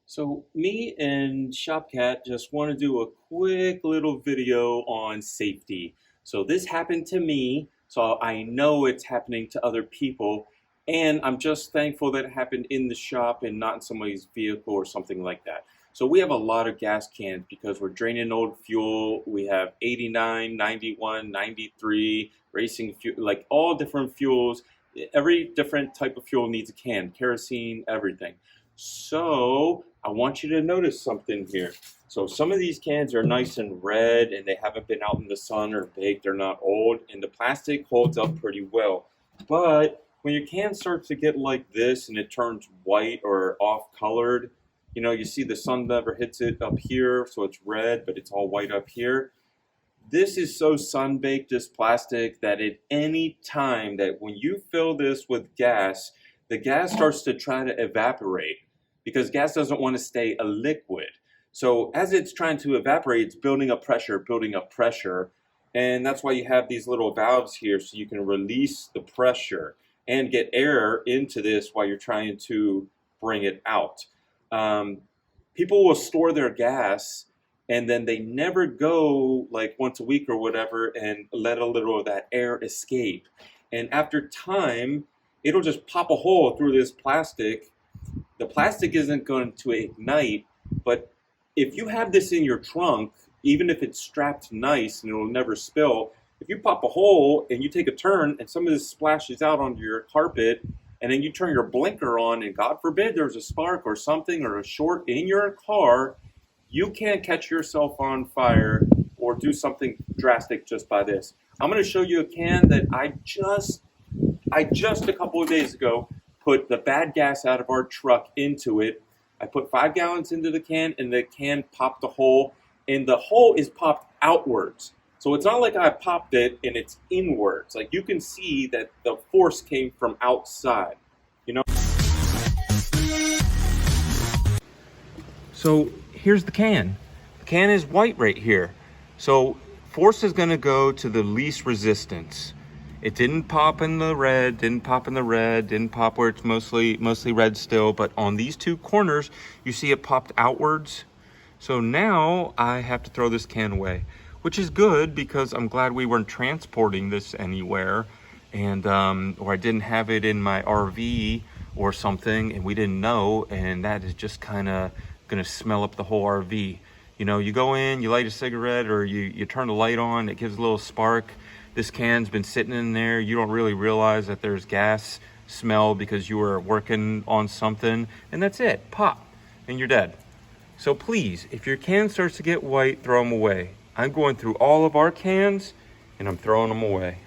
So me and Shopcat just want to do a quick little video on safety. So this happened to me, so I know it's happening to other people, and I'm just thankful that it happened in the shop and not in somebody's vehicle or something like that. So we have a lot of gas cans because we're draining old fuel. We have 89, 91, 93, racing fuel, like all different fuels. Every different type of fuel needs a can, kerosene, everything. So I want you to notice something here. So some of these cans are nice and red and they haven't been out in the sun or baked, they're not old, and the plastic holds up pretty well. But when your can starts to get like this and it turns white or off colored, you see the sun never hits it up here, so it's red, but it's all white up here. This is so sun-baked, this plastic, that at any time that when you fill this with gas, the gas starts to try to evaporate because gas doesn't want to stay a liquid. So as it's trying to evaporate, it's building up pressure, and that's why you have these little valves here so you can release the pressure and get air into this while you're trying to bring it out. People will store their gas and then they never go like once a week or whatever and let a little of that air escape. And after time, it'll just pop a hole through this plastic. The plastic isn't going to ignite, but if you have this in your trunk, even if it's strapped nice and it'll never spill, if you pop a hole and you take a turn and some of this splashes out onto your carpet, and then you turn your blinker on and God forbid there's a spark or something or a short in your car, you can't catch yourself on fire or do something drastic just by this. I'm going to show you a can that I just a couple of days ago put the bad gas out of our truck into it. I put 5 gallons into the can and the can popped a hole, and the hole is popped outwards. So it's not like I popped it and it's inwards. Like you can see that the force came from outside, So here's the can. The can is white right here. So force is gonna go to the least resistance. It didn't pop in the red, didn't pop where it's mostly red still, but on these two corners, you see it popped outwards. So now I have to throw this can away, which is good because I'm glad we weren't transporting this anywhere, and or I didn't have it in my RV or something and we didn't know, and that is just kind of gonna smell up the whole RV. You go in, you light a cigarette, or you turn the light on, it gives a little spark. This can's been sitting in there, you don't really realize that there's gas smell because you were working on something, and that's it, pop, and you're dead. So please, if your can starts to get white, throw them away. I'm going through all of our cans and I'm throwing them away.